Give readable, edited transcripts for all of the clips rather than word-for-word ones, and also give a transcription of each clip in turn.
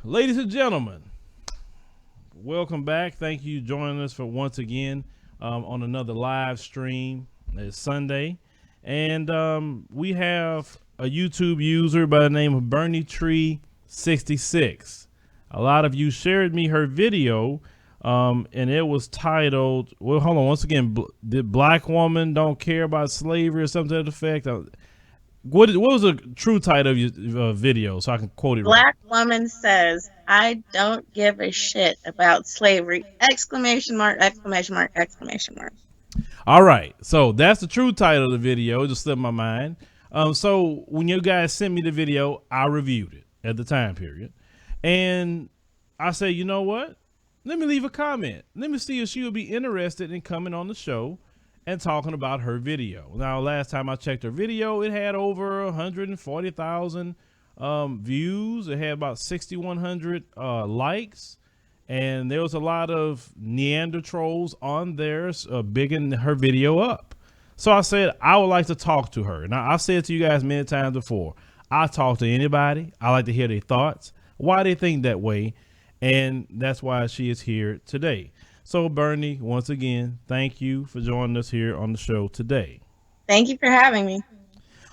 Ladies and gentlemen, welcome back. Thank you for joining us for once again on another live stream. It's Sunday, and we have a YouTube user by the name of Bernytree66. A lot of you shared me her video, and it was titled, well, hold on, once again, did black woman don't care about slavery or something to that effect? What was the true title of your video so I can quote it right? Black woman says, I don't give a shit about slavery! Exclamation mark, exclamation mark, exclamation mark. All right, so that's the true title of the video. It just slipped my mind. So when you guys sent me the video, I reviewed it at the time period, and I said, you know what? Let me leave a comment. Let me see if she would be interested in coming on the show and talking about her video. Now, last time I checked her video, it had over 140,000 views. It had about 6,100 likes. And there was a lot of Neanderthals on there bigging her video up. So I said, I would like to talk to her. Now, I've said to you guys many times before, I talk to anybody. I like to hear their thoughts, why they think that way. And that's why she is here today. So, Bernie, once again, thank you for joining us here on the show today. Thank you for having me.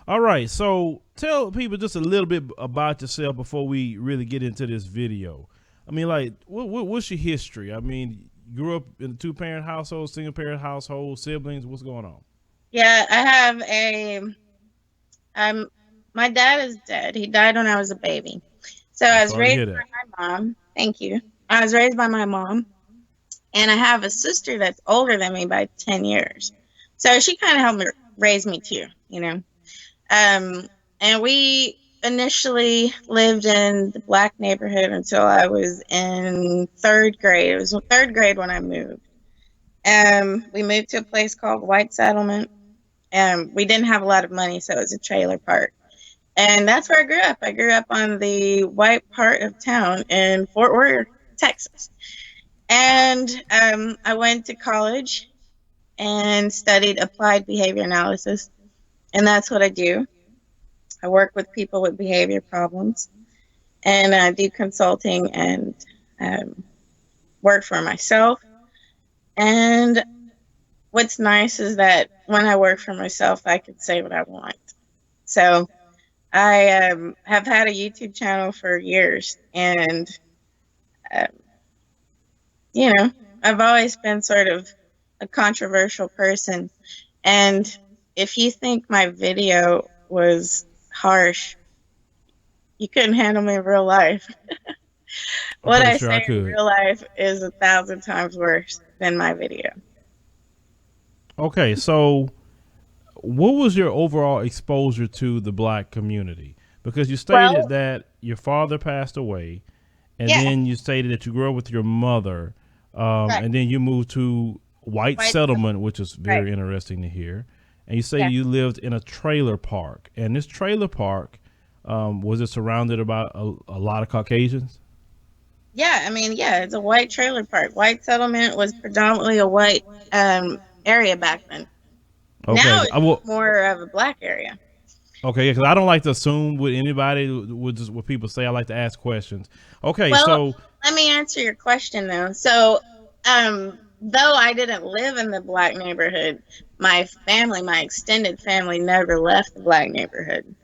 All right. So tell people just a little bit about yourself before we really get into this video. I mean, like, what's your history? I mean, you grew up in a two-parent household, single-parent household, siblings. What's going on? Yeah, I have my dad is dead. He died when I was a baby. So I was raised by my mom. Thank you. I was raised by my mom. And I have a sister that's older than me by 10 years. So she kind of helped me raise me too, you know. And we initially lived in the black neighborhood until I was in third grade. It was third grade when I moved. We moved to a place called White Settlement. We didn't have a lot of money, so it was a trailer park. And that's where I grew up. I grew up on the white part of town in Fort Worth, Texas. And I went to college and studied applied behavior analysis. And that's what I do. I work with people with behavior problems. And I do consulting and work for myself. And what's nice is that when I work for myself, I can say what I want. So I have had a YouTube channel for years. And you know, I've always been sort of a controversial person. And if you think my video was harsh, you couldn't handle me in real life. What I say in real life is 1,000 times worse than my video. Okay, so what was your overall exposure to the black community? Because you stated that your father passed away, and then you stated that you grew up with your mother. And then you moved to White Settlement, which is very interesting to hear. And you say you lived in a trailer park. And this trailer park, was it surrounded about a lot of Caucasians? Yeah, I mean, yeah, it's a white trailer park. White Settlement was predominantly a white area back then. Okay. Now it's more of a black area. Okay, because I don't like to assume with anybody with what people say. I like to ask questions. Okay, well, so let me answer your question though. So, though I didn't live in the black neighborhood, my family, my extended family, never left the black neighborhood.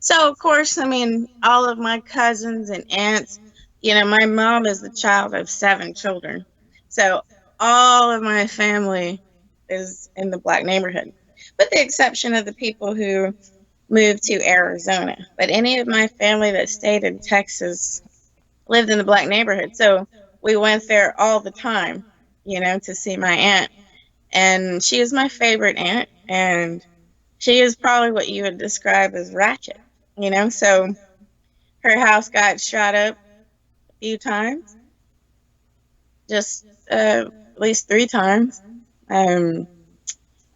So, of course, I mean, all of my cousins and aunts. You know, my mom is the child of 7 children, so all of my family is in the black neighborhood, with the exception of the people who moved to Arizona. But any of my family that stayed in Texas lived in the black neighborhood. So we went there all the time, you know, to see my aunt. And she is my favorite aunt. And she is probably what you would describe as ratchet, you know. So her house got shot up a few times, just at least 3 times.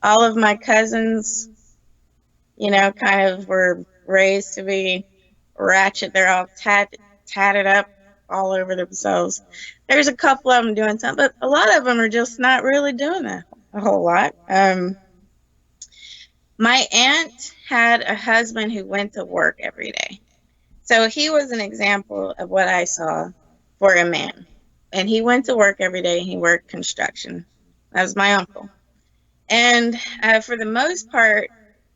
All of my cousins, you know, kind of were raised to be ratchet. They're all tatted up all over themselves. There's a couple of them doing something, but a lot of them are just not really doing a whole lot. My aunt had a husband who went to work every day. So he was an example of what I saw for a man. And he went to work every day. He worked construction. That was my uncle. And for the most part,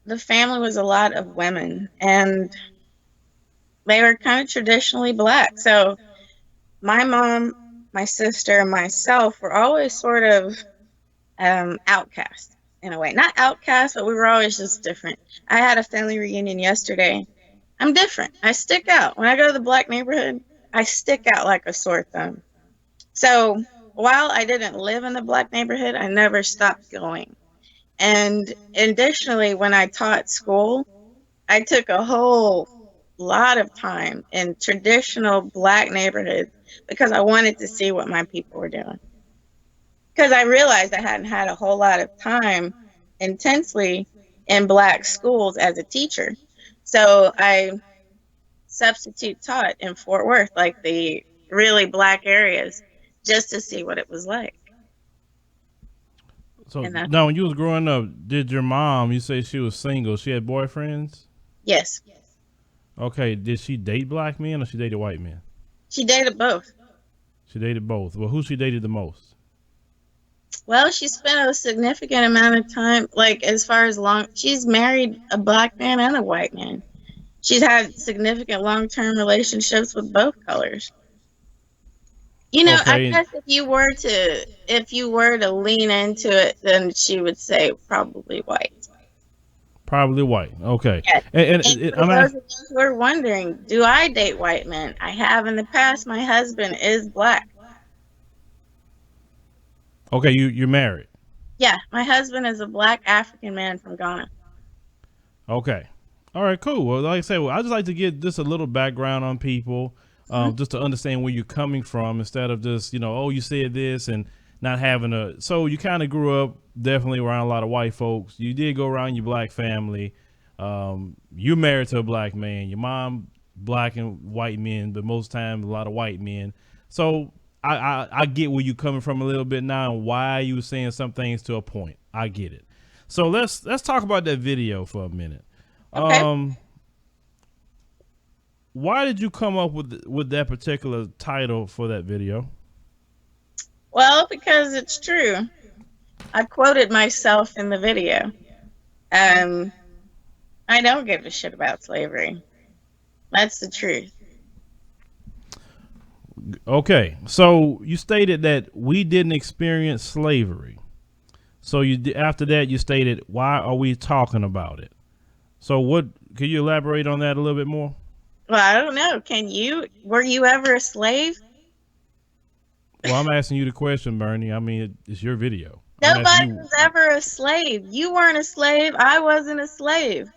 the family was a lot of women, and they were kind of traditionally black. So my mom, my sister, and myself were always sort of outcast in a way. Not outcast, but we were always just different. I had a family reunion yesterday. I'm different. I stick out. When I go to the black neighborhood, I stick out like a sore thumb. So while I didn't live in the black neighborhood, I never stopped going. And additionally, when I taught school, I took a whole lot of time in traditional black neighborhoods because I wanted to see what my people were doing. Because I realized I hadn't had a whole lot of time intensely in black schools as a teacher. So I substitute taught in Fort Worth, like the really black areas, just to see what it was like. So now, when you was growing up, did your mom? You say she was single. She had boyfriends. Yes. Okay. Did she date black men or she dated white men? She dated both. She dated both. Well, who she dated the most? Well, she spent a significant amount of time, like as far as she's married a black man and a white man. She's had significant long-term relationships with both colors. You know, okay. I guess if you were to lean into it, then she would say probably white. Probably white. Okay. Yeah. And for those of you who are wondering, do I date white men? I have in the past. My husband is black. Okay, you're married. Yeah, my husband is a black African man from Ghana. Okay. All right, cool. Well, like I said, I just like to get just a little background on people, just to understand where you're coming from instead of just, oh, you said this and not having a. So you kind of grew up definitely around a lot of white folks. You did go around your black family. You're married to a black man. Your mom, black and white men, but most times a lot of white men. So I get where you're coming from a little bit now and why you were saying some things to a point. I get it. So let's talk about that video for a minute. Okay. Why did you come up with that particular title for that video? Well, because it's true. I quoted myself in the video. I don't give a shit about slavery. That's the truth. Okay, so you stated that we didn't experience slavery. So after that you stated, why are we talking about it? So can you elaborate on that a little bit more? Well, I don't know. Were you ever a slave? Well, I'm asking you the question, Bernie. I mean, it's your video. Nobody was ever a slave. You weren't a slave. I wasn't a slave.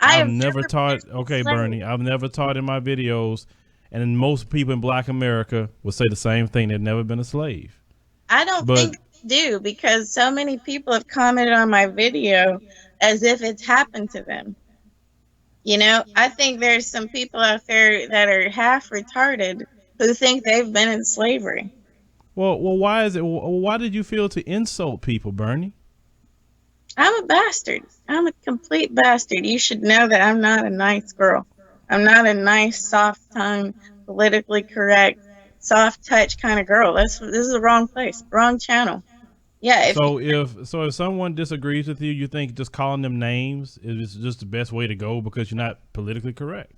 I've never taught. Okay, Bernie, I've never taught in my videos, and most people in Black America will say the same thing. They've never been a slave. I don't think they do, because so many people have commented on my video as if it's happened to them. I think there's some people out there that are half retarded who think they've been in slavery. Well, why is it? Why did you feel to insult people, Bernie? I'm a bastard. I'm a complete bastard. You should know that I'm not a nice girl. I'm not a nice, soft-tongued, politically correct, soft touch kind of girl. This is the wrong place, wrong channel. Yeah. If someone disagrees with you, you think just calling them names is just the best way to go because you're not politically correct?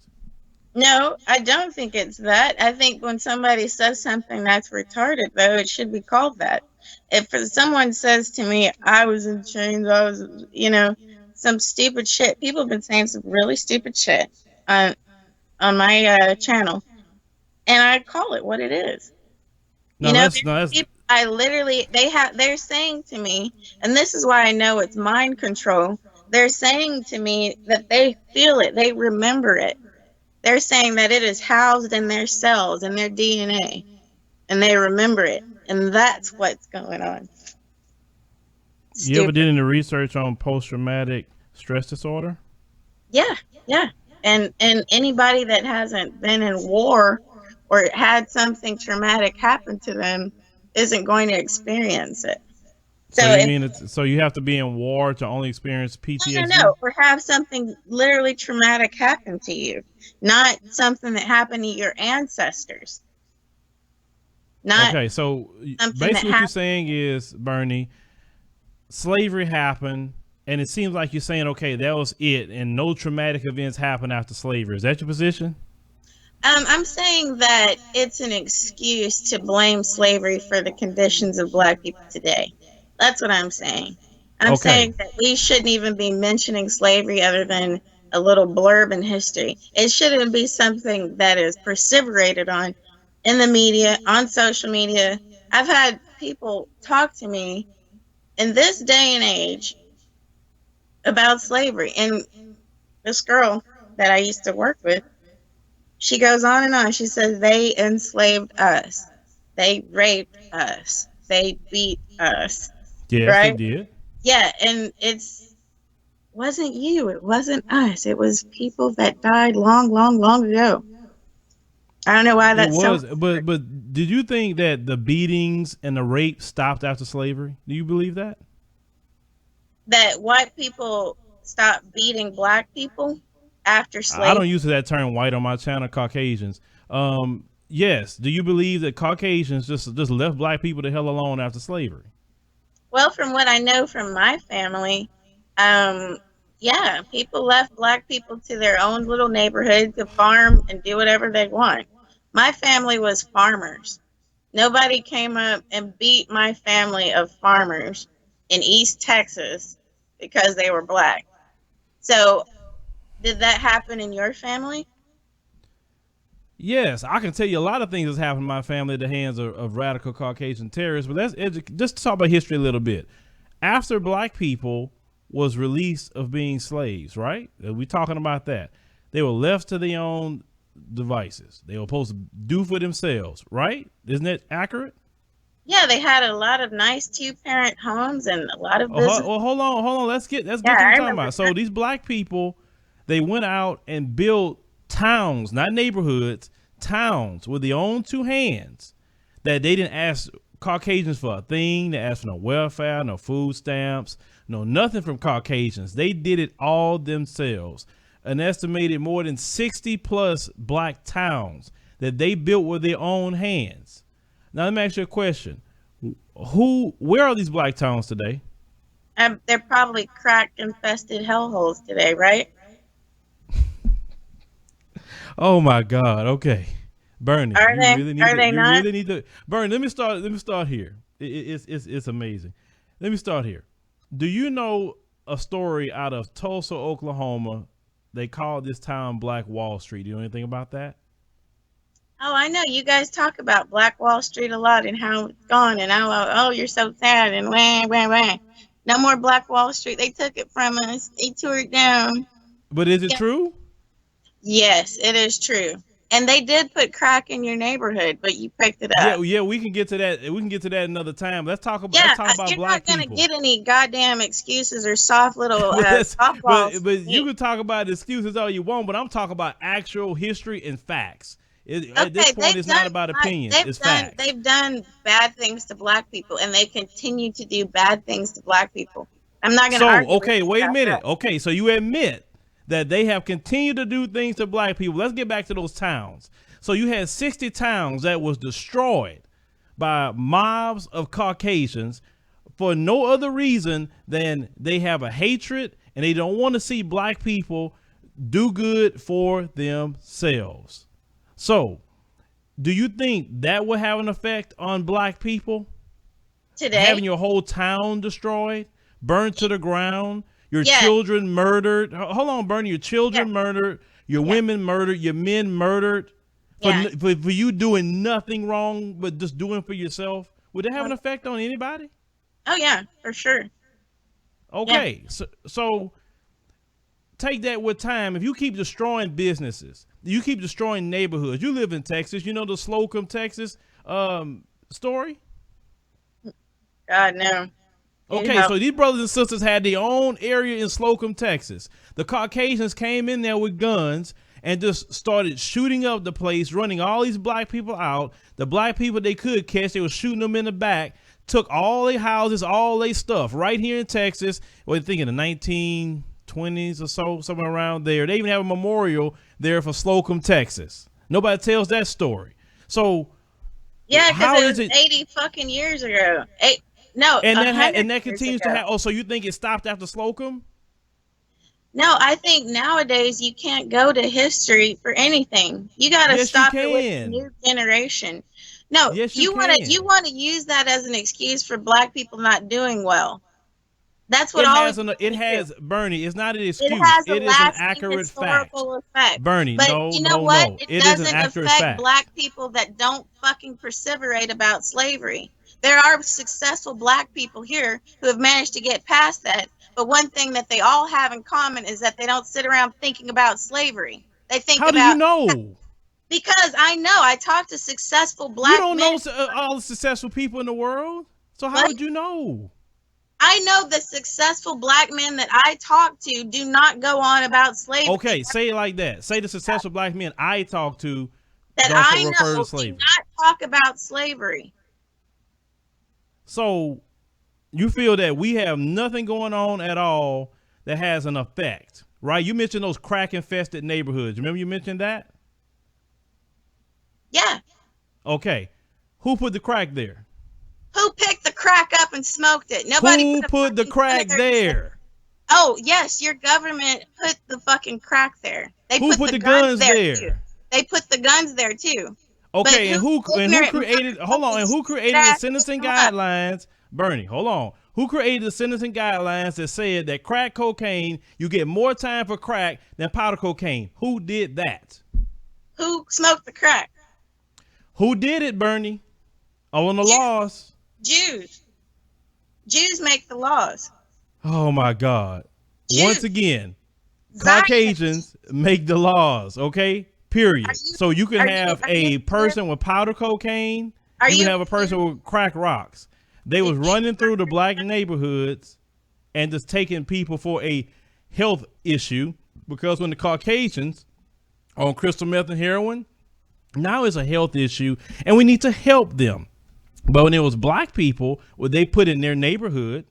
No, I don't think it's that. I think when somebody says something that's retarded, though, it should be called that. If someone says to me, I was in chains, I was, some stupid shit. People have been saying some really stupid shit on my channel, and I call it what it is. I literally, they're saying to me, and this is why I know it's mind control. They're saying to me that they feel it, they remember it. They're saying that it is housed in their cells and their DNA, and they remember it, and that's what's going on. You ever did any research on post-traumatic stress disorder? Yeah. And anybody that hasn't been in war or had something traumatic happen to them isn't going to experience it. So you mean so you have to be in war to only experience PTSD? No, or have something literally traumatic happen to you, not something that happened to your ancestors. Okay, so basically what you're saying is, Bernie, slavery happened, and it seems like you're saying, okay, that was it, and no traumatic events happened after slavery. Is that your position? I'm saying that it's an excuse to blame slavery for the conditions of Black people today. That's what I'm saying. I'm saying that we shouldn't even be mentioning slavery other than a little blurb in history. It shouldn't be something that is perseverated on in the media, on social media. I've had people talk to me in this day and age about slavery. And this girl that I used to work with, she goes on and on. She says they enslaved us. They raped us. They beat us. Yes, right? They did. Yeah, and wasn't you. It wasn't us. It was people that died long, long, long ago. I don't know why that's so. But did you think that the beatings and the rape stopped after slavery? Do you believe that? That white people stopped beating Black people after slavery? I don't use that term white on my channel, Caucasians. Yes. Do you believe that Caucasians just left Black people the hell alone after slavery? Well, from what I know from my family, yeah, people left Black people to their own little neighborhood to farm and do whatever they want. My family was farmers. Nobody came up and beat my family of farmers in East Texas because they were Black. So did that happen in your family? Yes, I can tell you a lot of things that's happened in my family at the hands of radical Caucasian terrorists, but let's just talk about history a little bit. After Black people was released of being slaves, right? We're talking about that. They were left to their own devices. They were supposed to do for themselves, right? Isn't that accurate? Yeah, they had a lot of nice 2-parent homes and a lot of business. Well, hold on. Let's get to what we're talking about. So these Black people, they went out and built towns, not neighborhoods, towns with their own 2 hands, that they didn't ask Caucasians for a thing. They asked for no welfare, no food stamps, no nothing from Caucasians. They did it all themselves. An estimated more than 60 plus Black towns that they built with their own hands. Now let me ask you a question. Where are these Black towns today? They're probably crack infested hellholes today, right? Oh my God. Okay. Bernie, are they not? Really need to Bernie, let me start here. It's amazing. Let me start here. Do you know a story out of Tulsa, Oklahoma? They call this town Black Wall Street. Do you know anything about that? Oh, I know. You guys talk about Black Wall Street a lot and how it's gone and how, oh, you're so sad and wah. No more Black Wall Street. They took it from us. They tore it down. But is it true? Yes, it is true. And they did put crack in your neighborhood, but you picked it up. Yeah, we can get to that. We can get to that another time. Let's talk about Black people. You're not going to get any goddamn excuses or soft little softballs. But you can talk about excuses all you want, but I'm talking about actual history and facts. At this point, it's not about opinions. It's facts. They've done bad things to Black people, and they continue to do bad things to Black people. I'm not going to argue. Okay, wait a minute. That. Okay, so you admit that they have continued to do things to Black people. Let's get back to those towns. So you had 60 towns that was destroyed by mobs of Caucasians for no other reason than they have a hatred and they don't want to see Black people do good for themselves. So do you think that will have an effect on Black people? Today? Having your whole town destroyed, burned to the ground, your children murdered. Hold on, Bernie. Your children murdered. Your women murdered. Your men murdered. For you doing nothing wrong but just doing for yourself. Would it have an effect on anybody? Oh, yeah, for sure. Okay. Yeah. So take that with time. If you keep destroying businesses, you keep destroying neighborhoods. You live in Texas. You know the Slocum, Texas story? God, no. Okay, so these brothers and sisters had their own area in Slocum, Texas. The Caucasians came in there with guns and just started shooting up the place, running all these black people out. The black people they could catch, they were shooting them in the back, took all their houses, all their stuff right here in Texas. What do you think, in the 1920s or so, somewhere around there? They even have a memorial there for Slocum, Texas. Nobody tells that story. So yeah, because it was 80 fucking years ago. And that continues to happen. Oh, so you think it stopped after Slocum? No, I think nowadays you can't go to history for anything. You got to stop it with the new generation. No, yes, you want to use that as an excuse for black people not doing well. That's what it has Bernie. It's not an excuse. It is an accurate effect. Bernie, but no, you know no, what? no. It doesn't affect black people that don't fucking perseverate about slavery. There are successful black people here who have managed to get past that. But one thing that they all have in common is that they don't sit around thinking about slavery. They think How do you know? Because I know. I talk to successful black men. You don't know all the successful people in the world? So how would you know? I know the successful black men that I talk to do not go on about slavery. Okay, say it like that. Say the successful black men I talk to that I know do not talk about slavery. So you feel that we have nothing going on at all that has an effect, right? You mentioned those crack-infested neighborhoods. Remember you mentioned that? Yeah. Okay. Who put the crack there? Who picked the crack up and smoked it? Nobody. Who put the crack there? Oh, yes, your government put the fucking crack there. Who put the guns there? They put the guns there too. Okay, and who created the sentencing guidelines? Bernie, hold on. Who created the sentencing guidelines that said that crack cocaine, you get more time for crack than powder cocaine? Who did that? Who smoked the crack? Who did it, Bernie? Oh, on the laws. Jews. Jews make the laws. Oh my God. Once again, Caucasians make the laws, okay? Period. So you can have a person with powder cocaine. You can have a person with crack rocks. They was running through the black neighborhoods and just taking people for a health issue, because when the Caucasians on crystal meth and heroin, now it's a health issue and we need to help them. But when it was black people, what they put in their neighborhood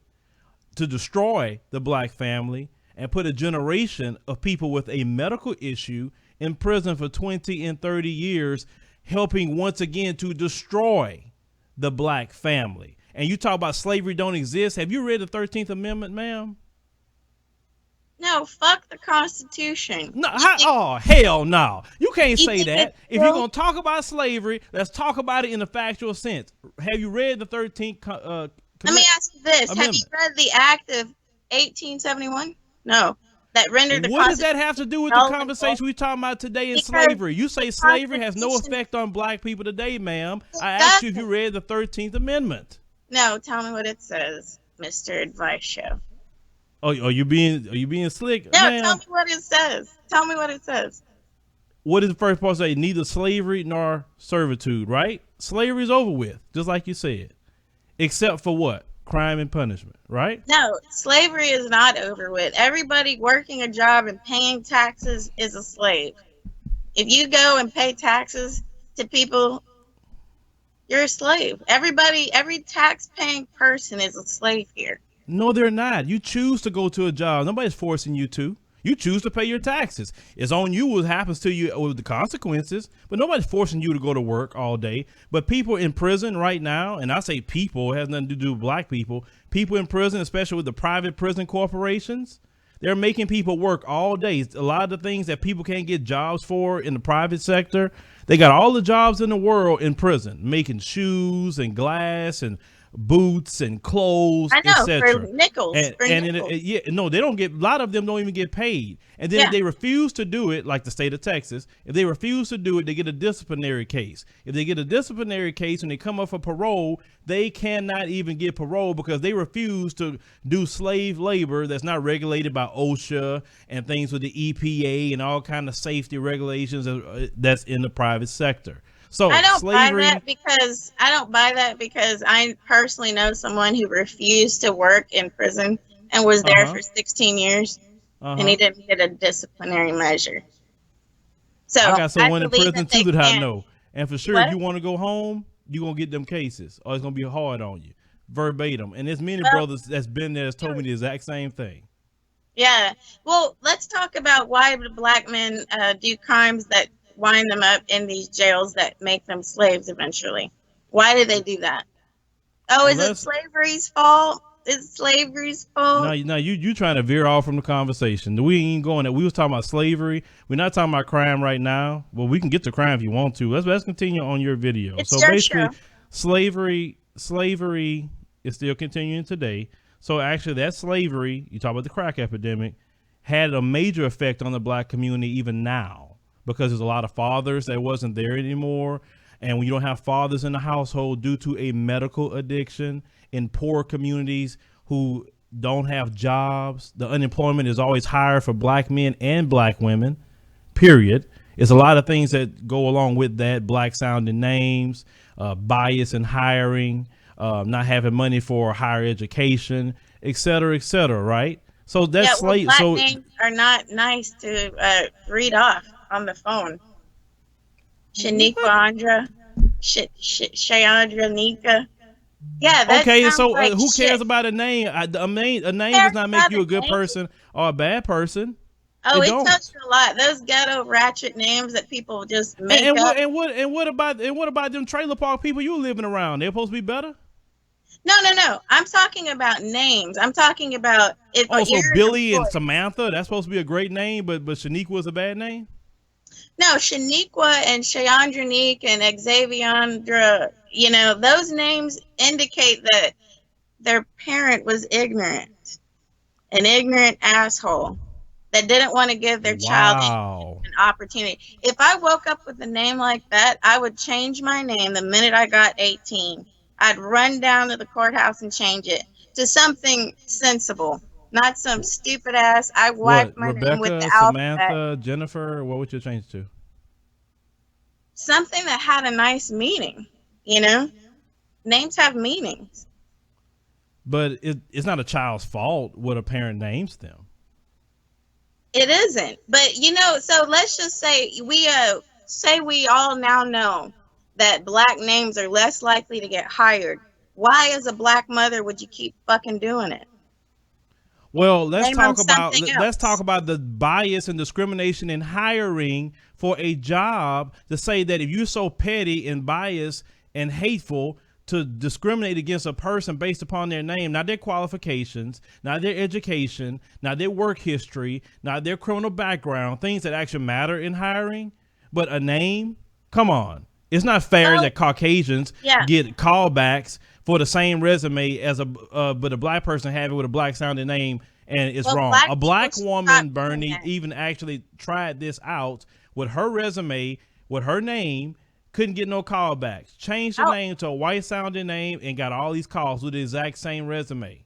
to destroy the black family and put a generation of people with a medical issue in prison for 20 and 30 years, helping once again to destroy the black family. And you talk about slavery don't exist. Have you read the 13th Amendment, ma'am? No, fuck the Constitution. No, hell no. You can't say that. If you're going to talk about slavery, let's talk about it in a factual sense. Have you read the 13th Let me ask you this. Amendment? Have you read the Act of 1871? No. That rendered the What does that have to do with the conversation we're talking about today in slavery? You say slavery has no effect on black people today, ma'am. I asked you if you read the 13th Amendment. No, tell me what it says, Mr. Advice Show. Oh, are you being slick? No, tell me what it says. Tell me what it says. What does the first part say? Neither slavery nor servitude, right? Slavery is over with, just like you said. Except for what? Crime and punishment, right? No, slavery is not over with. Everybody working a job and paying taxes is a slave. If you go and pay taxes to people, you're a slave. Every tax-paying person is a slave here. No, they're not. You choose to go to a job. Nobody's forcing you to. You choose to pay your taxes. It's on you what happens to you with the consequences, but nobody's forcing you to go to work all day. But people in prison right now, and I say people, it has nothing to do with black people. People in prison, especially with the private prison corporations, they're making people work all day. A lot of the things that people can't get jobs for in the private sector, they got all the jobs in the world in prison, making shoes and glass and boots and clothes, etc. For nickels. No, they don't get. A lot of them don't even get paid. And then if they refuse to do it, like the state of Texas, if they refuse to do it, they get a disciplinary case. If they get a disciplinary case and they come up for parole, they cannot even get parole because they refuse to do slave labor that's not regulated by OSHA and things with the EPA and all kind of safety regulations that's in the private sector. So I don't buy that because I personally know someone who refused to work in prison and was there for 16 years and he didn't get a disciplinary measure. So I got someone in believe prison that they too that I can't. know. And for sure, What? if you want to go home, you're going to get them cases or it's going to be hard on you. Verbatim. And there's many brothers that's been there that's told me the exact same thing. Yeah. Well, let's talk about why black men do crimes that wind them up in these jails that make them slaves eventually. Why do they do that? Oh, is it slavery's fault? Is it slavery's fault? No, you trying to veer off from the conversation. We ain't going there. We was talking about slavery. We're not talking about crime right now. Well, we can get to crime if you want to. Let's continue on your video. It's so your basically, show. slavery is still continuing today. So actually, that slavery, you talk about the crack epidemic, had a major effect on the black community even now because there's a lot of fathers that wasn't there anymore. And when you don't have fathers in the household due to a medical addiction in poor communities who don't have jobs, the unemployment is always higher for black men and black women, period. It's a lot of things that go along with that, black sounding names, bias in hiring, not having money for higher education, et cetera, right? So that's black names are not nice to read off on the phone. Shaniqua Andra, Shayandra Nika. Yeah, that okay. So like who cares shit. about a name? A name does not make you a good person or a bad person. Oh, it touched a lot. Those ghetto ratchet names that people just make up. And what about them trailer park people you living around? They're supposed to be better. No. I'm talking about names. I'm talking about it. Oh, so Billy and Samantha, that's supposed to be a great name, but Shaniqua was a bad name? No, Shaniqua and Shayandra and Xaviandra, those names indicate that their parent was ignorant, an ignorant asshole that didn't want to give their child an opportunity. If I woke up with a name like that, I would change my name the minute I got 18. I'd run down to the courthouse and change it to something sensible, not some stupid ass. I wiped my name with the alphabet. Samantha, Jennifer, what would you change to? Something that had a nice meaning, Names have meanings. But it's not a child's fault what a parent names them. It isn't. But, so let's just say we all now know that black names are less likely to get hired. Why, as a black mother, would you keep fucking doing it? Well, let's talk about the bias and discrimination in hiring for a job, to say that if you're so petty and biased and hateful to discriminate against a person based upon their name, not their qualifications, not their education, not their work history, not their criminal background, things that actually matter in hiring, but a name, come on. It's not fair that Caucasians get callbacks for the same resume as but a black person have it with a black sounding name, and it's wrong. A black woman, Bernie, even actually tried this out with her resume, with her name, couldn't get no callbacks. Changed the name to a white sounding name and got all these calls with the exact same resume.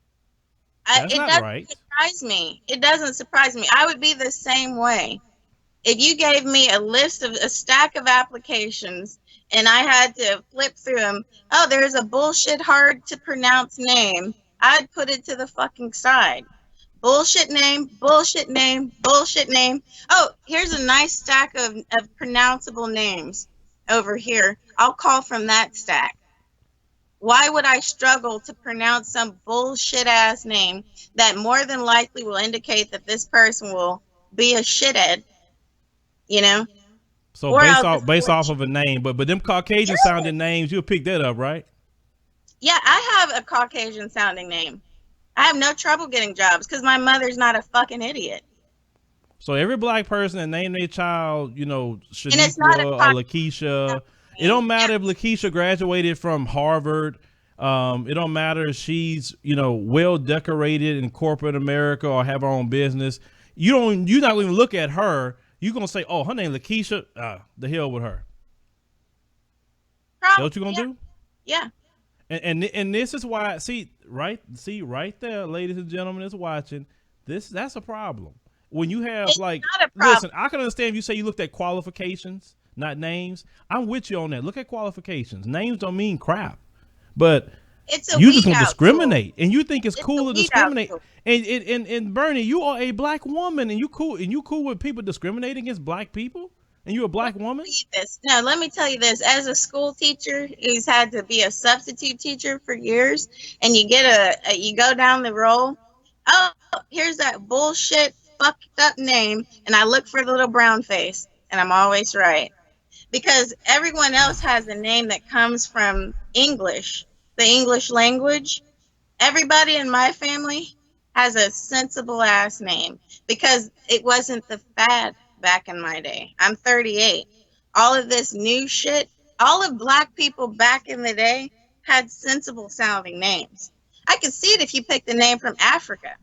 That's not right. It doesn't surprise me. I would be the same way. If you gave me a stack of applications and I had to flip through them, there's a bullshit hard to pronounce name, I'd put it to the fucking side. Bullshit name, bullshit name, bullshit name. Oh, here's a nice stack of pronounceable names over here. I'll call from that stack. Why would I struggle to pronounce some bullshit ass name that more than likely will indicate that this person will be a shithead? So based off of a name, but them Caucasian sounding names, you'll pick that up, right? Yeah, I have a Caucasian sounding name. I have no trouble getting jobs because my mother's not a fucking idiot. So every black person that named their child, Shaniqua or Lakeisha, it don't matter if Lakeisha graduated from Harvard. It don't matter if she's, well decorated in corporate America or have her own business. You're not going to look at her. You're going to say, oh, her name Lakeisha. The hell with her. Probably, what you going to do? Yeah. And this is why, see right there, ladies and gentlemen that's watching, that's a problem. When you have listen, I can understand if you say you looked at qualifications, not names. I'm with you on that. Look at qualifications. Names don't mean crap, but you just gonna discriminate, and you think it's cool to discriminate. And Bernie, you are a black woman, and you cool with people discriminating against black people And you a black woman? No, let me tell you this. As a school teacher who's had to be a substitute teacher for years, and you get you go down the roll, oh, here's that bullshit fucked up name, and I look for the little brown face, and I'm always right. Because everyone else has a name that comes from English, the English language. Everybody in my family has a sensible ass name because it wasn't the fad back in my day. I'm 38. All of this new shit, all of black people back in the day had sensible sounding names. I can see it if you picked a name from Africa.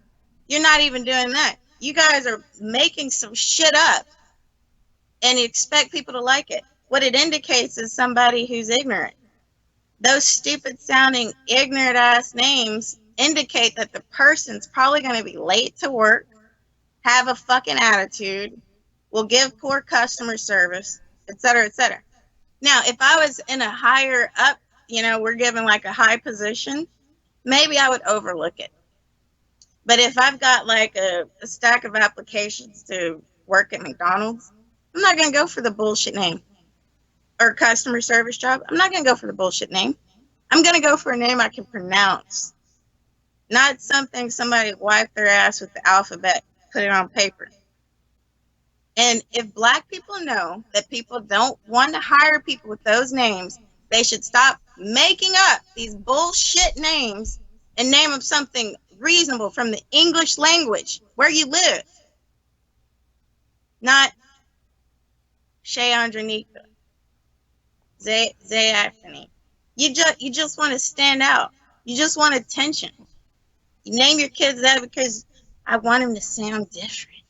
You're not even doing that. You guys are making some shit up and you expect people to like it. What it indicates is somebody who's ignorant. Those stupid sounding ignorant ass names indicate that the person's probably going to be late to work, have a fucking attitude, will give poor customer service, etc., etc. Now, if I was in a higher up, we're given like a high position, maybe I would overlook it. But if I've got like a stack of applications to work at McDonald's, I'm not going to go for the bullshit name. Or customer service job, I'm not going to go for the bullshit name. I'm going to go for a name I can pronounce. Not something somebody wiped their ass with the alphabet, put it on paper. And if black people know that people don't want to hire people with those names, they should stop making up these bullshit names and name them something reasonable from the English language where you live. Not Shay Andronika. Zay Anthony. You just want to stand out. You just want attention. You name your kids that because I want them to sound different.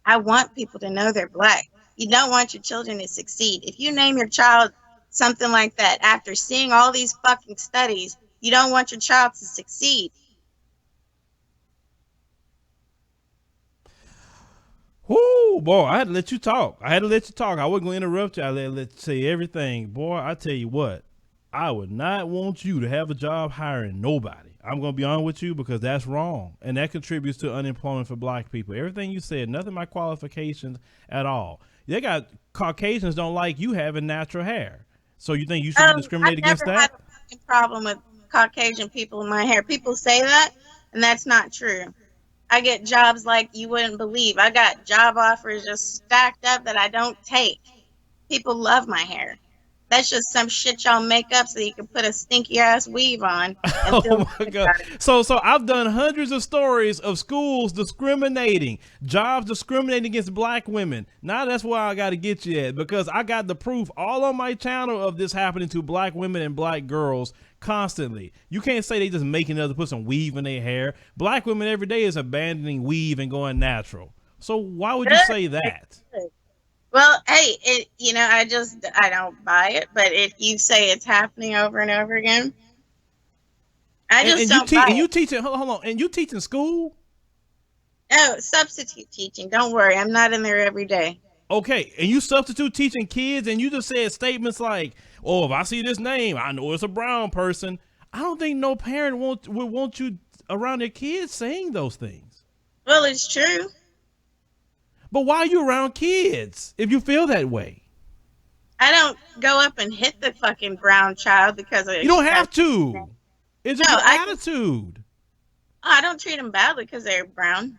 I want people to know they're black. You don't want your children to succeed. If you name your child something like that after seeing all these fucking studies, you don't want your child to succeed. Whoo, boy, I had to let you talk. I wasn't going to interrupt you. I let you say everything. Boy, I tell you what, I would not want you to have a job hiring nobody. I'm going to be honest with you because that's wrong. And that contributes to unemployment for black people. Everything you said, nothing my qualifications at all. They got Caucasians don't like you having natural hair. So you think you should be discriminated against that? I've never had a problem with Caucasian people in my hair. People say that, and that's not true. I get jobs like you wouldn't believe. I got job offers just stacked up that I don't take. People love my hair. That's just some shit y'all make up so you can put a stinky ass weave on. Oh my God. So I've done hundreds of stories of schools discriminating, jobs discriminating against black women. Now that's where I got to get you at because I got the proof all on my channel of this happening to black women and black girls constantly. You can't say they just making others put some weave in their hair. Black women every day is abandoning weave and going natural. So why would you say that? Well, hey, I don't buy it. But if you say it's happening over and over again, I just don't buy it. And you teaching, hold on, and you teaching school? Oh, substitute teaching. Don't worry, I'm not in there every day. Okay, and you substitute teaching kids, and you just said statements like, "Oh, if I see this name, I know it's a brown person." I don't think no parent would want you around their kids saying those things. Well, it's true. But why are you around kids if you feel that way? I don't go up and hit the fucking brown child because you don't have to. It's just an attitude. I don't treat them badly because they're brown.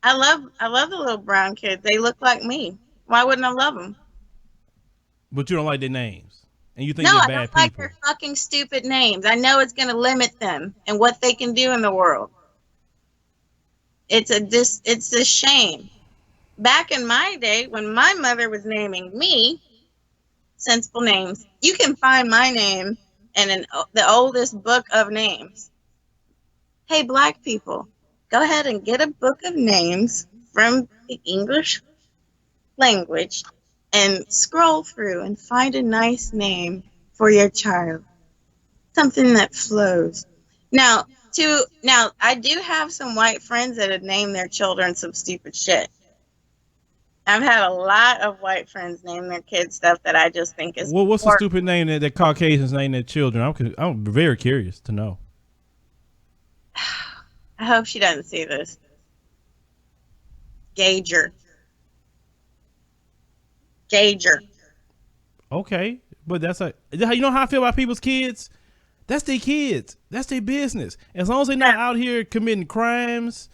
I love the little brown kids. They look like me. Why wouldn't I love them? But you don't like their names, and you think they're bad people. No, I don't like their fucking stupid names. I know it's going to limit them and what they can do in the world. It's a shame. Back in my day, when my mother was naming me sensible names, you can find my name in the oldest book of names. Hey, black people, go ahead and get a book of names from the English language and scroll through and find a nice name for your child. Something that flows. Now, I do have some white friends that have named their children some stupid shit. I've had a lot of white friends name their kids stuff that I just think is. Well, what's the stupid name that Caucasians name their children? I'm very curious to know. I hope she doesn't see this. Gager. Gager. Okay, but you know how I feel about people's kids? That's their kids. That's their business. As long as they're not out here committing crimes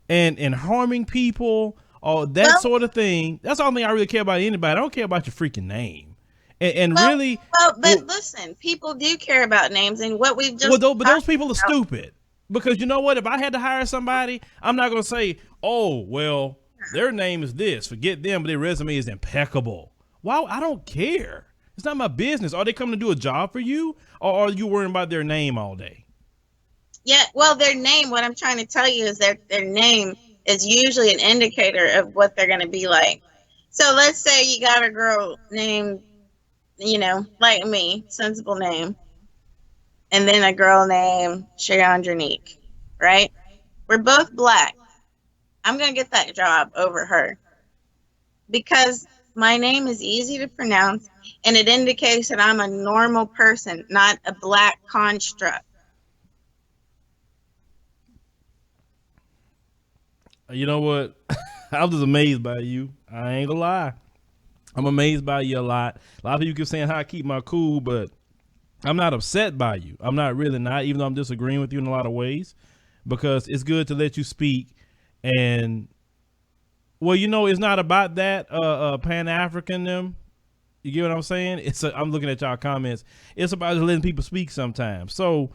and harming people or that sort of thing, that's the only thing I really care about anybody. I don't care about your freaking name. And really... But listen, people do care about names, and what we've just... But those people are stupid. Because you know what? If I had to hire somebody, I'm not going to say, oh, well, their name is this. Forget them, but their resume is impeccable. Wow, I don't care. It's not my business. Are they coming to do a job for you, or are you worrying about their name all day? Yeah, well, their name, what I'm trying to tell you is that their name is usually an indicator of what they're going to be like. So let's say you got a girl named, like me, sensible name, and then a girl named Shayandronique, right? We're both black. I'm going to get that job over her because my name is easy to pronounce, and it indicates that I'm a normal person, not a black construct. You know what? I'm just amazed by you. I ain't gonna lie. I'm amazed by you a lot. A lot of people keep saying how I keep my cool, but I'm not upset by you. I'm not really not, even though I'm disagreeing with you in a lot of ways, because it's good to let you speak. And well, it's not about that Pan-African them. You get what I'm saying? I'm looking at y'all comments. It's about just letting people speak sometimes. So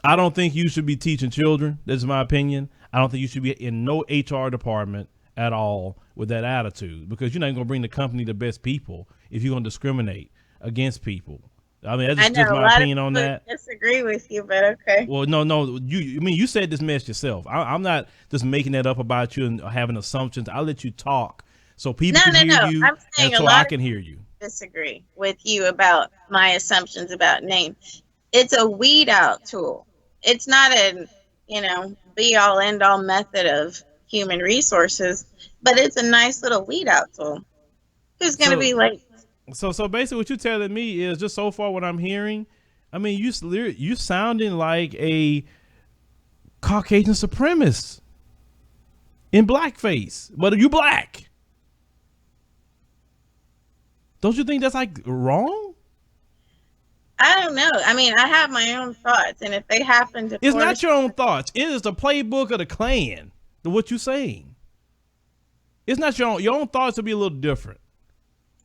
I don't think you should be teaching children. That's my opinion. I don't think you should be in no HR department at all with that attitude, because you're not going to bring the company the best people if you're going to discriminate against people. I mean, that's just my opinion on that. Disagree with you, but okay. Well, no. You said this mess yourself. I'm not just making that up about you and having assumptions. I'll let you talk so people can hear you, I'm saying and so I can hear you. Disagree with you about my assumptions about name. It's a weed out tool. It's not a be all end all method of human resources, but it's a nice little weed out tool. Who's going to be like? So basically what you're telling me is, just so far what I'm hearing, I mean, you sounding like a Caucasian supremacist in blackface, but are you black? Don't you think that's like wrong? I don't know. I mean, I have my own thoughts, and if they happen to... It's not your own thoughts. It is the playbook of the Klan, what you're saying. It's not your own thoughts will be a little different.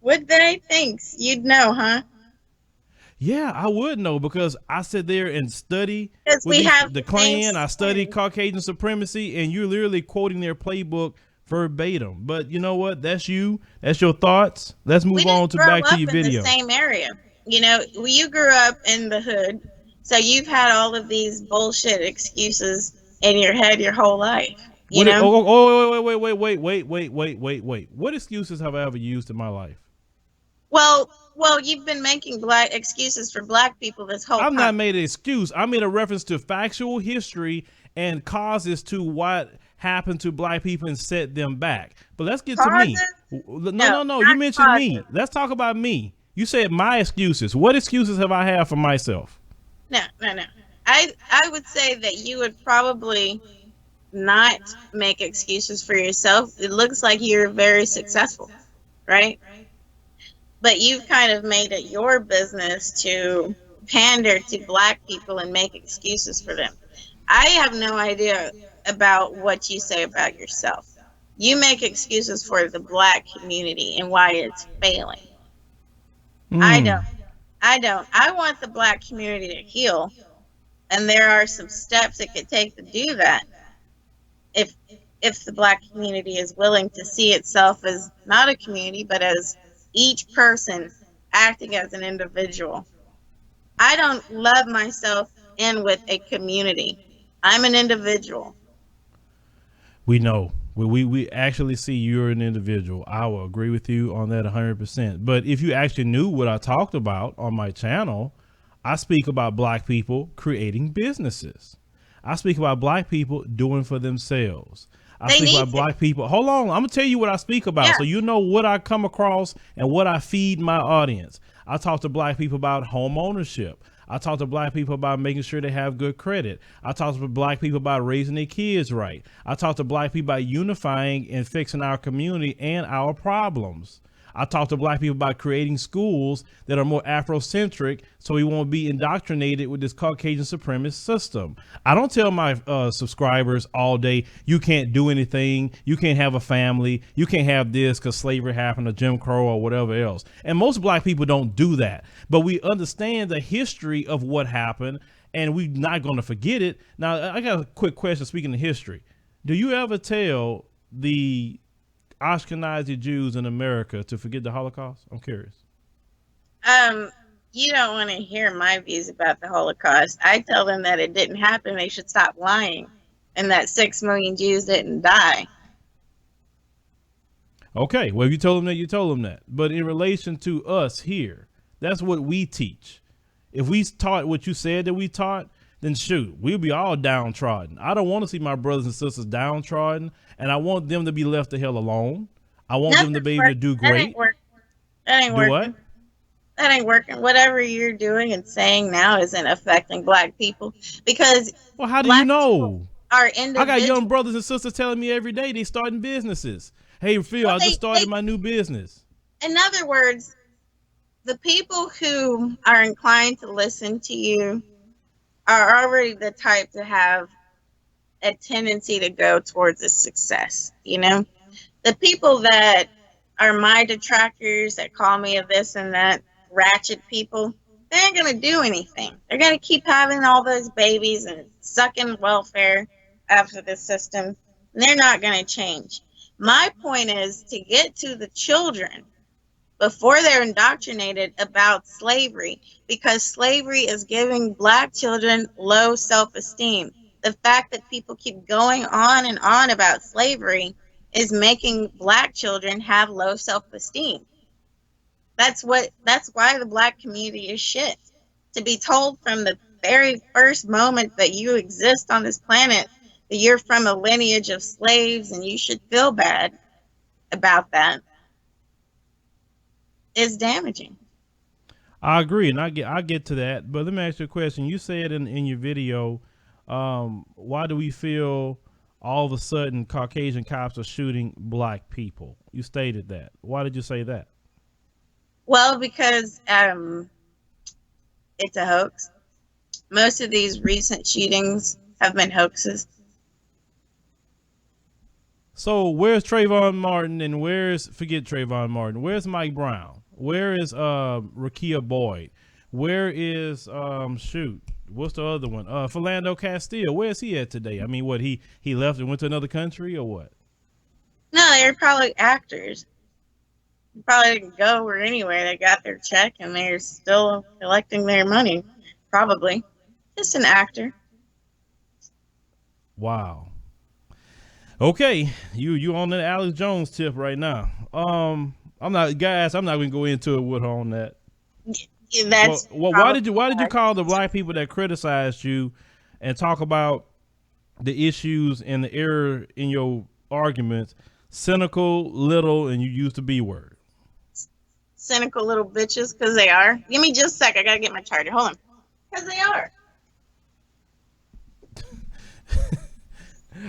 What they think, you'd know, huh? Yeah, I would know, because I sit there and study the Klan. I study Caucasian supremacy, and you're literally quoting their playbook verbatim. But you know what? That's you. That's your thoughts. Let's move on back to your video. In the same area. You grew up in the hood, so you've had all of these bullshit excuses in your head your whole life. Wait. What excuses have I ever used in my life? Well, you've been making excuses for black people this whole time. I've not made an excuse. I made a reference to factual history and causes to what happened to black people and set them back. But let's get to me. No. You mentioned me. Let's talk about me. You said my excuses. What excuses have I had for myself? No. I would say that you would probably not make excuses for yourself. It looks like you're very successful, right? But you've kind of made it your business to pander to black people and make excuses for them. I have no idea about what you say about yourself. You make excuses for the black community and why it's failing. I don't. I want the black community to heal, and there are some steps it could take to do that. If the black community is willing to see itself as not a community, but as each person acting as an individual. I don't love myself in with a community. I'm an individual. We know. We actually see you're an individual. I will agree with you on that 100%. But if you actually knew what I talked about on my channel, I speak about black people creating businesses. I speak about black people doing for themselves. I speak about black people. Hold on. I'm going to tell you what I speak about. So you know what I come across and what I feed my audience. I talk to black people about home ownership. I talk to black people about making sure they have good credit. I talk to black people about raising their kids right. I talk to black people about unifying and fixing our community and our problems. I talk to black people about creating schools that are more Afrocentric so we won't be indoctrinated with this Caucasian supremacist system. I don't tell my subscribers all day, you can't do anything, you can't have a family, you can't have this because slavery happened or Jim Crow or whatever else. And most black people don't do that. But we understand the history of what happened and we're not going to forget it. Now, I got a quick question speaking of history. Do you ever tell the Ashkenazi Jews in America to forget the Holocaust? I'm curious. You don't want to hear my views about the Holocaust. I tell them that it didn't happen. They should stop lying, and that 6 million Jews didn't die. Okay, well, if you told them that, you told them that. But in relation to us here, that's what we teach. If we taught what you said that we taught, then shoot, we'll be all downtrodden. I don't want to see my brothers and sisters downtrodden, and I want them to be left the hell alone. I want them to be able to do great. That ain't working. What? That ain't working. Whatever you're doing and saying now isn't affecting black people because. Well, how do you know? I got young brothers and sisters telling me every day they starting businesses. Hey, Phil, I just started my new business. In other words, the people who are inclined to listen to you are already the type to have a tendency to go towards a success. You know, the people that are my detractors that call me a this and that ratchet people, they ain't going to do anything. They're going to keep having all those babies and sucking welfare after the system. And they're not going to change. My point is to get to the children before they're indoctrinated about slavery, because slavery is giving black children low self-esteem. The fact that people keep going on and on about slavery is making black children have low self-esteem. That's why the black community is shit. To be told from the very first moment that you exist on this planet that you're from a lineage of slaves and you should feel bad about that is damaging. I agree, and I get to that. But let me ask you a question. You said in your video, why do we feel all of a sudden Caucasian cops are shooting black people? You stated that. Why did you say that? Well, because it's a hoax. Most of these recent shootings have been hoaxes. So where's Trayvon Martin and forget Trayvon Martin, where's Mike Brown? Where is Rakia Boyd? Where is what's the other one? Philando Castile. Where's he at today? I mean, what, he left and went to another country or what? No, they're probably actors. They probably didn't go or anywhere. They got their check and they're still collecting their money. Probably. Just an actor. Wow. Okay, you on that Alex Jones tip right now. I'm not gonna go into it with her on that. That's why did you call the black people that criticized you and talk about the issues and the error in your arguments cynical, little, and you used the B word? Cynical little bitches, because they are. Give me just a sec. I gotta get my charger. Hold on. Because they are.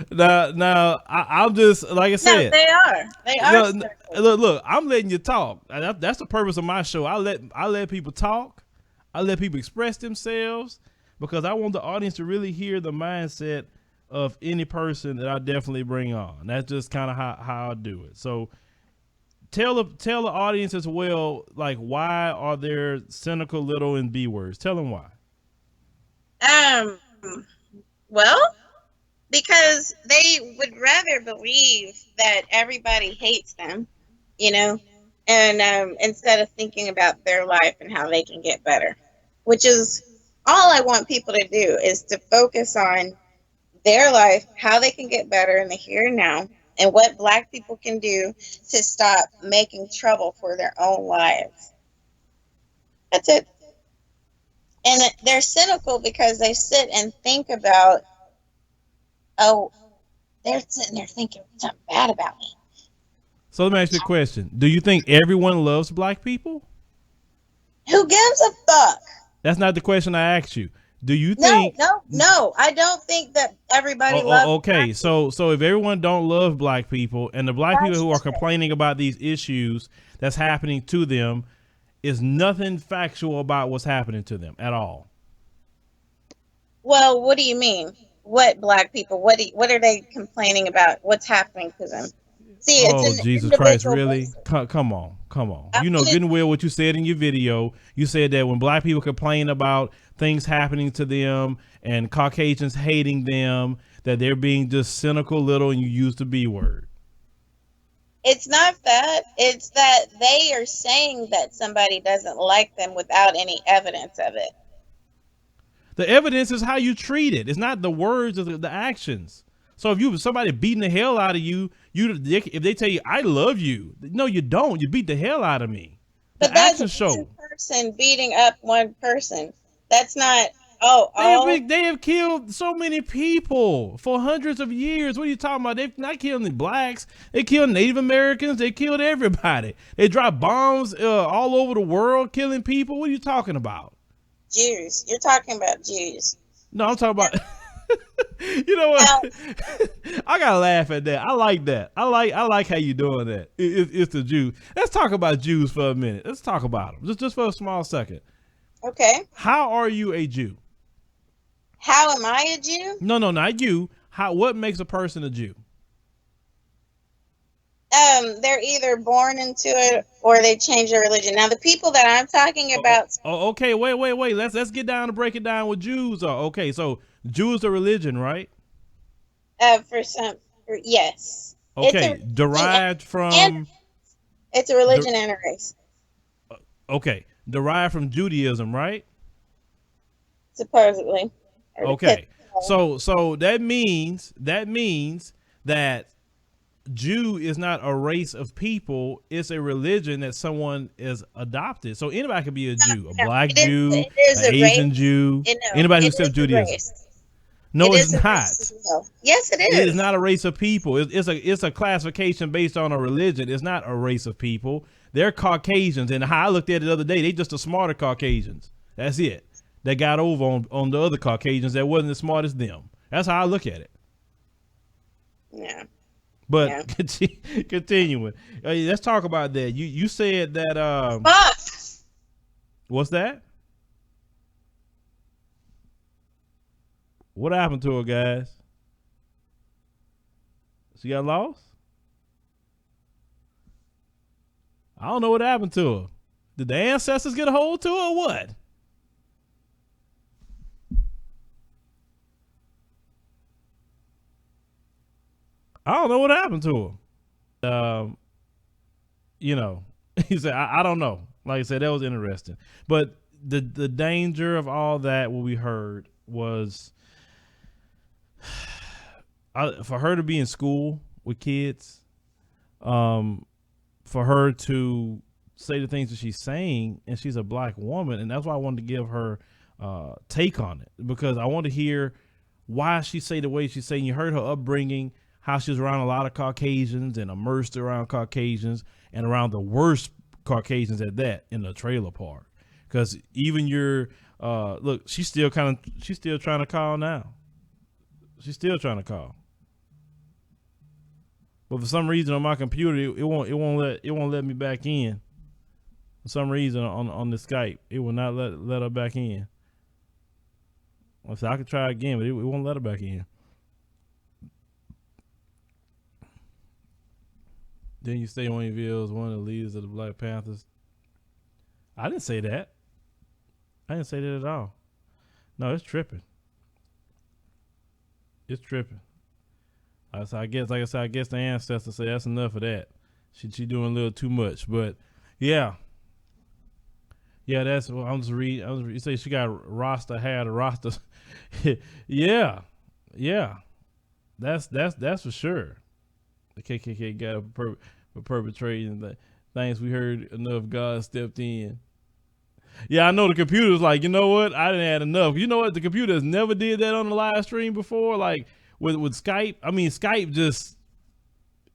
Now, I'm just, like I said. No, they are. Look, I'm letting you talk. That's the purpose of my show. I let people talk. I let people express themselves because I want the audience to really hear the mindset of any person that I definitely bring on. That's just kind of how I do it. So tell the audience as well, like, why are there cynical, little, and B words? Tell them why. Well, because they would rather believe that everybody hates them, you know, and instead of thinking about their life and how they can get better, which is all I want people to do, is to focus on their life, how they can get better in the here and now, and what black people can do to stop making trouble for their own lives. That's it. And they're cynical because they sit and think about, oh, they're sitting there thinking something bad about me. So let me ask you a question. Do you think everyone loves black people? Who gives a fuck? That's not the question I asked you. Do you think? No. I don't think that everybody loves. Okay, so if everyone don't love black people, and the black people who are complaining about these issues that's happening to them, is nothing factual about what's happening to them at all. Well, what do you mean? What black people? What are they complaining about? What's happening to them? See, it's Jesus Christ, really? Come on. You know good and well what you said in your video. You said that when black people complain about things happening to them and Caucasians hating them, that they're being just cynical little, and you use the B word. It's not that. It's that they are saying that somebody doesn't like them without any evidence of it. The evidence is how you treat it. It's not the words or the actions. So if somebody beating the hell out of you, if they tell you, I love you. No, you don't. You beat the hell out of me. But that's one person beating up one person. That's not, They have killed so many people for hundreds of years. What are you talking about? They've not killed the blacks. They killed Native Americans. They killed everybody. They dropped bombs all over the world, killing people. What are you talking about? Jews. You're talking about Jews. No, I'm talking about... You know what? I gotta laugh at that. I like that. I like how you doing that. It's the Jews. Let's talk about Jews for a minute. Let's talk about them just for a small second. Okay. How are you a Jew? How am I a Jew? No, not you. What makes a person a Jew? They're either born into it or they change their religion. Now, the people that I'm talking about. Okay. Wait. Let's get down to break it down what Jews are. Okay, so Jews are religion, right? Yes. Okay, derived from. It's a religion and a race. Okay, derived from Judaism, right? Supposedly. Okay, so that means that Jew is not a race of people. It's a religion that someone is adopted. So anybody could be a Jew, a black Jew, an Asian Jew, anybody who accepts Judaism. No, it's not. Yes, it is. It is not a race of people. It's a classification based on a religion. It's not a race of people. They're Caucasians, and how I looked at it the other day, they just the smarter Caucasians. That's it. They got over on the other Caucasians that wasn't as smart as them. That's how I look at it. Yeah. But continuing, let's talk about that. You said that. What's that? What happened to her, guys? She got lost? I don't know what happened to her. Did the ancestors get a hold to her or what? I don't know what happened to her. He said, I don't know. Like I said, that was interesting. But the danger of all that, what we heard was for her to be in school with kids, for her to say the things that she's saying, and she's a black woman, and that's why I wanted to give her take on it, because I want to hear why she say the way she's saying. You heard her upbringing, how she was around a lot of Caucasians and immersed around Caucasians and around the worst Caucasians at that in the trailer park. Because even your look, she's still trying to call now. She's still trying to call. But for some reason on my computer, it won't let me back in. For some reason on the Skype, it will not let her back in. So I could try again, but it won't let her back in. Then you say one of your videos, one of the leaders of the Black Panthers. I didn't say that. I didn't say that at all. No, it's tripping. It's tripping. So I guess, like I said, I guess the ancestors say that's enough of that. She doing a little too much, but yeah. That's what I'm just reading. You say she got Rasta hair, the Rasta. yeah. That's for sure. The KKK got for perpetrating the things we heard enough. God stepped in. Yeah, I know the computer was like, you know what? I didn't have enough. You know what? The computer has never did that on the live stream before. Like with Skype. I mean, Skype just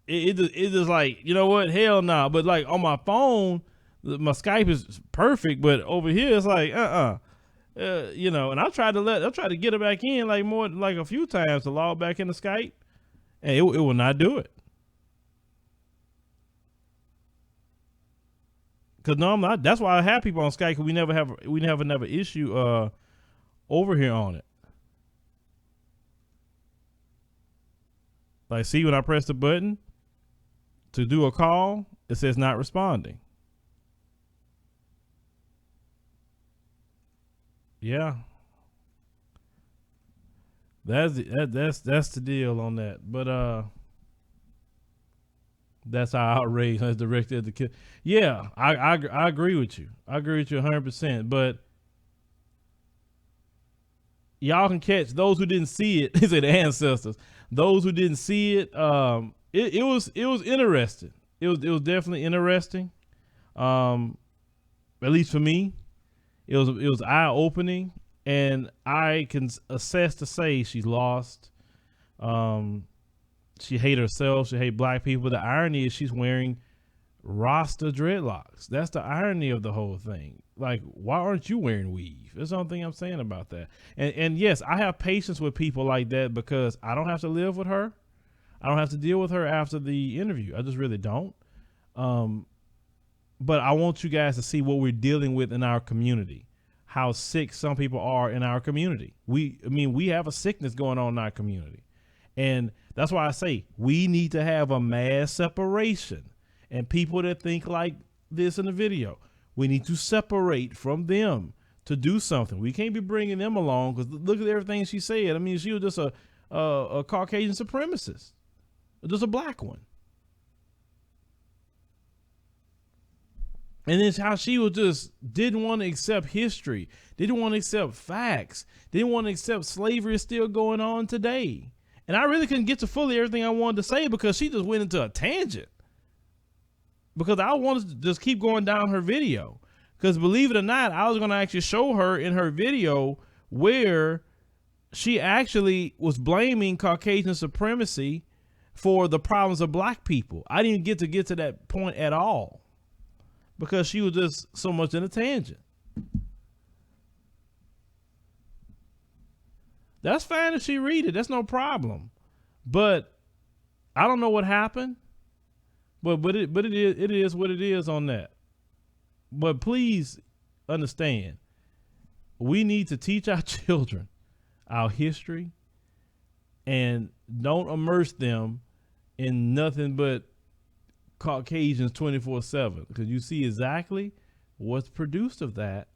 it just like, you know what? Hell no. Nah. But like on my phone, my Skype is perfect. But over here, it's like You know, and I tried to get her back in like a few times to log back into Skype, and it will not do it. Cause no, I'm not. That's why I have people on Skype. Cause we never have issue over here on it. Like, see, when I press the button to do a call, it says not responding. Yeah. That's the deal on that. But that's how outraged as directed at the kid. Yeah, I agree with you. I agree with you 100%. But y'all can catch those who didn't see it. He said the ancestors. Those who didn't see it, it was interesting. It was definitely interesting. At least for me, it was eye opening, and I can assess to say she's lost. She hate herself. She hate black people. The irony is she's wearing Rasta dreadlocks. That's the irony of the whole thing. Like, why aren't you wearing weave? That's the only thing I'm saying about that. And yes, I have patience with people like that because I don't have to live with her. I don't have to deal with her after the interview. I just really don't. But I want you guys to see what we're dealing with in our community, how sick some people are in our community. We have a sickness going on in our community. And that's why I say we need to have a mass separation. And people that think like this in the video, we need to separate from them to do something. We can't be bringing them along because look at everything she said. I mean, she was just a Caucasian supremacist, just a black one. And then how she was just didn't want to accept history, didn't want to accept facts, didn't want to accept slavery is still going on today. And I really couldn't get to fully everything I wanted to say because she just went into a tangent. Because I wanted to just keep going down her video. Because believe it or not, I was going to actually show her in her video where she actually was blaming Caucasian supremacy for the problems of black people. I didn't get to that point at all because she was just so much in a tangent. That's fine if she read it. That's no problem. But I don't know what happened. But it is what it is on that. But please understand, we need to teach our children our history and don't immerse them in nothing but Caucasians 24/7 because you see exactly what's produced of that.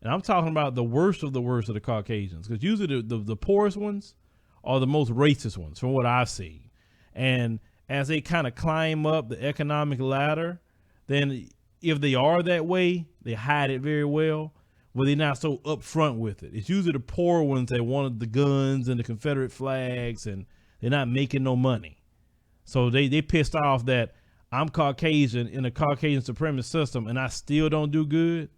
And I'm talking about the worst of the Caucasians because usually the poorest ones are the most racist ones from what I've seen. And as they kind of climb up the economic ladder, then if they are that way, they hide it very well, but they're not so upfront with it. It's usually the poor ones that wanted the guns and the Confederate flags, and they're not making no money. So they pissed off that I'm Caucasian in a Caucasian supremacist system, and I still don't do good.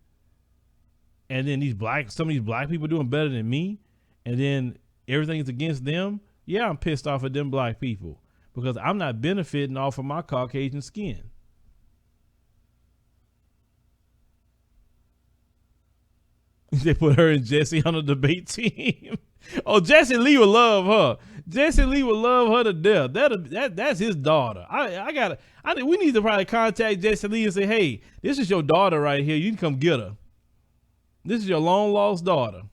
And then some of these black people doing better than me, and then everything's against them. Yeah, I'm pissed off at them black people. Because I'm not benefiting off of my Caucasian skin. They put her and Jesse on a debate team. Oh, Jesse Lee will love her. Jesse Lee will love her to death. That's his daughter. We need to probably contact Jesse Lee and say, hey, this is your daughter right here. You can come get her. This is your long lost daughter.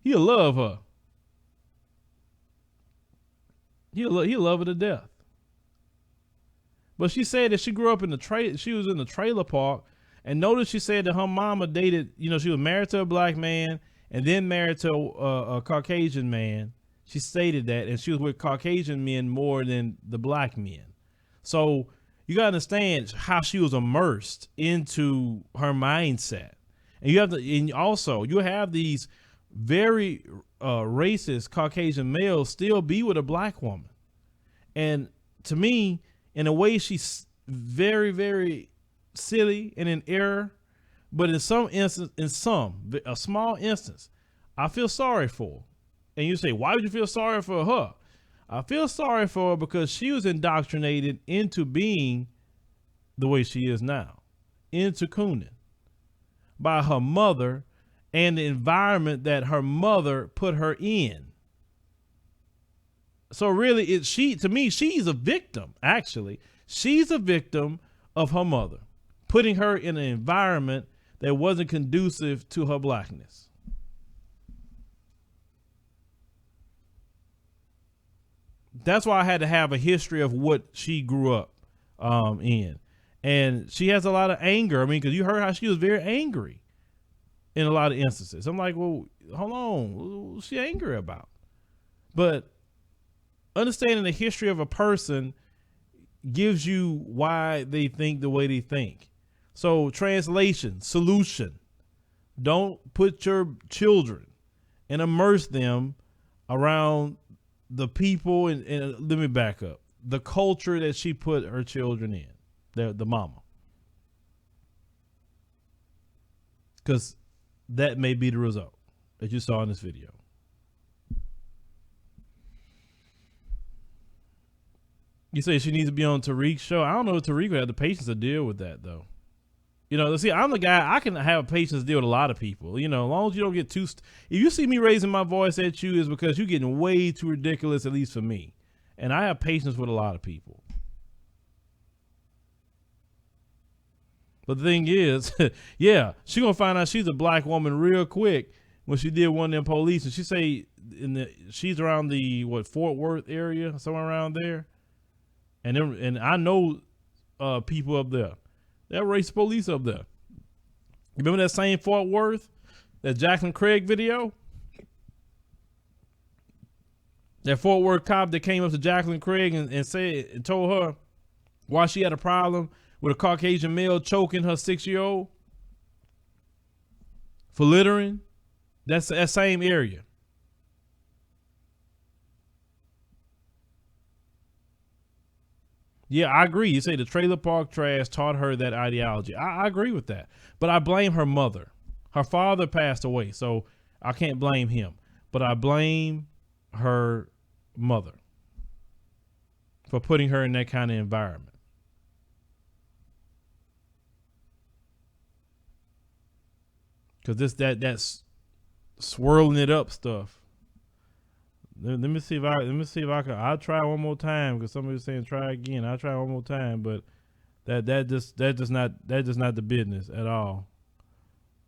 He'll love her. He'll love her to death. But she said that she grew up she was in the trailer park, and notice she said that her mama dated, she was married to a black man and then married to a Caucasian man. She stated that, and she was with Caucasian men more than the black men. So you gotta understand how she was immersed into her mindset. And you have these very racist Caucasian males still be with a black woman. And to me, in a way, she's very, very silly and in error. But in a small instance, I feel sorry for her. And you say, why would you feel sorry for her? I feel sorry for her because she was indoctrinated into being the way she is now, into cooning by her mother and the environment that her mother put her in. So really, to me, she's a victim, actually. She's a victim of her mother, putting her in an environment that wasn't conducive to her blackness. That's why I had to have a history of what she grew up in. And she has a lot of anger. I mean, because you heard how she was very angry in a lot of instances. I'm like, well, hold on. What's she angry about? But understanding the history of a person gives you why they think the way they think. So translation, solution. Don't put your children and immerse them around the people. And let me back up. The culture that she put her children in, the mama. Because that may be the result that you saw in this video. You say she needs to be on Tariq's show. I don't know if Tariq would have the patience to deal with that, though. You know, see, I'm the guy, I can have patience to deal with a lot of people. You know, as long as you don't get too... if you see me raising my voice at you, is because you're getting way too ridiculous, at least for me. And I have patience with a lot of people. But the thing is, yeah, she's going to find out she's a black woman real quick when she did one of them police. And she say she's around the, Fort Worth area, somewhere around there. And I know people up there. They're race police up there. You remember that same Fort Worth, that Jacqueline Craig video? That Fort Worth cop that came up to Jacqueline Craig and said and told her why she had a problem with a Caucasian male choking her 6-year-old for littering. That's that same area. Yeah, I agree. You say the trailer park trash taught her that ideology. I agree with that. But I blame her mother. Her father passed away, so I can't blame him. But I blame her mother for putting her in that kind of environment. Because that's swirling it up stuff. Let me see if I can. I'll try one more time because somebody was saying try again. I'll try one more time, but that just not the business at all.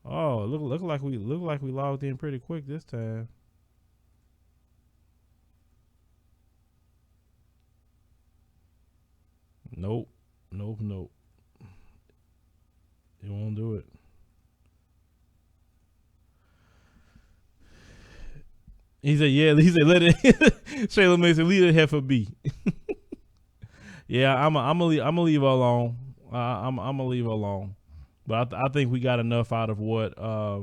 Oh, look like we logged in pretty quick this time. Nope. It won't do it. He said, let it, Shayla Mason, leave it heifer be. Yeah, I'm gonna leave her alone. I'm gonna leave her alone. But I think we got enough out of what, at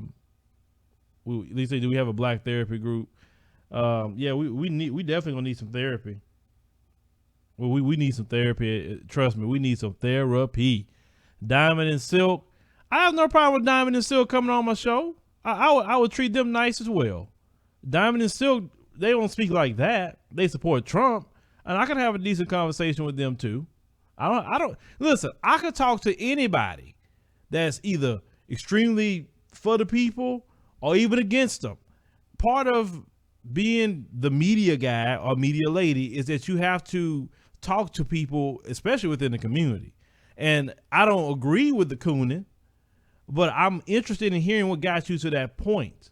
least do we have a black therapy group? Yeah, we definitely gonna need some therapy. Well, we need some therapy. Trust me, we need some therapy. Diamond and Silk. I have no problem with Diamond and Silk coming on my show. I would treat them nice as well. Diamond and Silk, they don't speak like that. They support Trump, and I can have a decent conversation with them too. I don't listen. I could talk to anybody that's either extremely for the people or even against them. Part of being the media guy or media lady is that you have to talk to people, especially within the community. And I don't agree with the cooning, but I'm interested in hearing what got you to that point.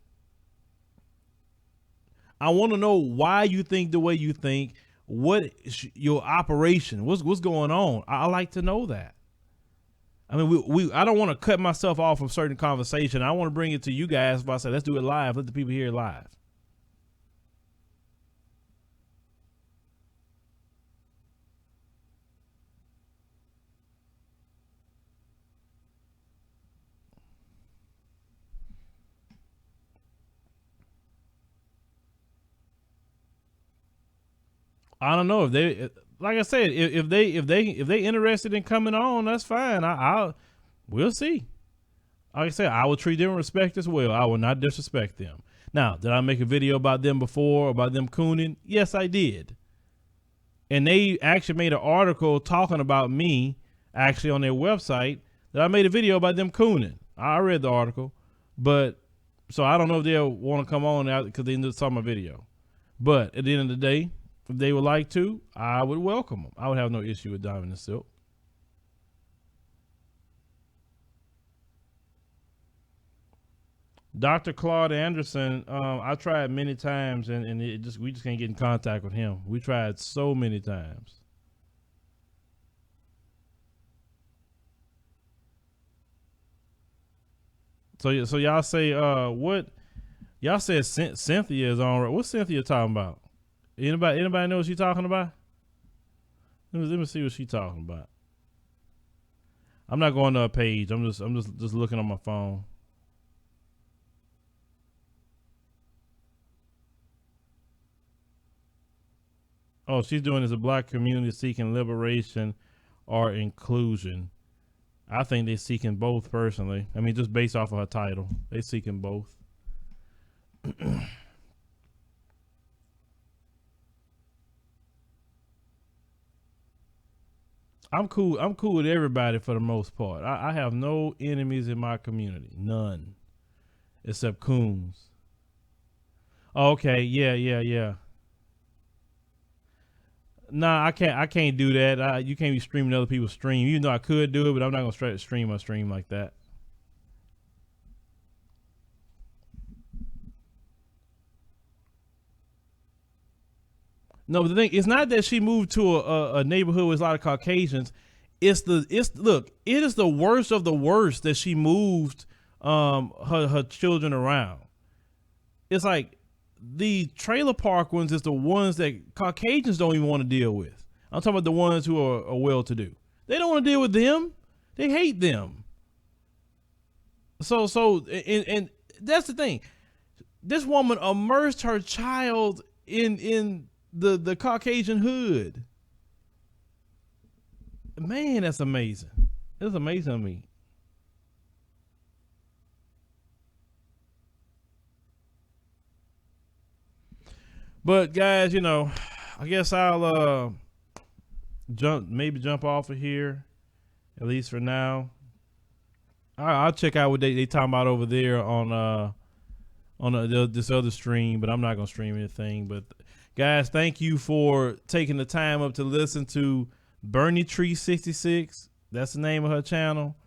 I want to know why you think the way you think, what your operation, what's going on. I like to know that. I mean, I don't want to cut myself off from certain conversation. I want to bring it to you guys. If I say, let's do it live, let the people hear it live. I don't know if they, like I said, if they interested in coming on, that's fine. We'll see. Like I said, I will treat them with respect as well. I will not disrespect them. Now, did I make a video about them before, about them cooning? Yes, I did. And they actually made an article talking about me, actually on their website, that I made a video about them cooning. I read the article, but So I don't know if they'll want to come on out because they saw my video. But at the end of the day, if they would like to, I would welcome them. I would have no issue with Diamond and Silk. Dr. Claude Anderson, I tried many times and we just can't get in contact with him. We tried so many times. So y'all say what? Y'all said Cynthia is on. What's Cynthia talking about? Anybody know what she talking about? Let me see what she talking about. I'm not going to a page. I'm just looking on my phone. Oh, she's doing is a black community seeking liberation or inclusion. I think they're seeking both personally. I mean, just based off of her title, they're seeking both. I'm cool. I'm cool with everybody for the most part. I have no enemies in my community. None. Except Coons. Oh, okay. Yeah. Nah, I can't do that. You can't be streaming other people's stream. Even though I could do it, but I'm not gonna stream my stream like that. No, but the thing, it's not that she moved to a neighborhood with a lot of Caucasians. Look, it is the worst of the worst that she moved her children around. It's like the trailer park ones is the ones that Caucasians don't even want to deal with. I'm talking about the ones who are well-to-do. They don't want to deal with them. They hate them. So and that's the thing. This woman immersed her child in the Caucasian hood. Man, that's amazing. It's amazing to me. But guys, I guess I'll jump off of here, at least for now. I'll check out what they talking about over there on this other stream, but I'm not gonna stream anything. But guys, thank you for taking the time up to listen to Bernytree66. That's the name of her channel.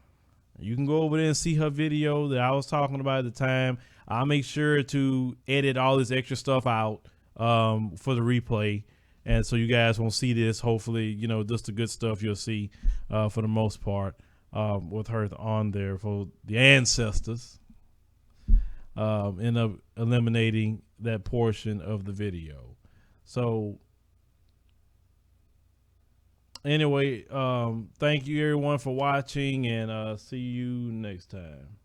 You can go over there and see her video that I was talking about at the time. I'll make sure to edit all this extra stuff out for the replay, and so you guys won't see this. Hopefully, just the good stuff you'll see for the most part with her on there for the ancestors. End up eliminating that portion of the video. So anyway, thank you everyone for watching, and see you next time.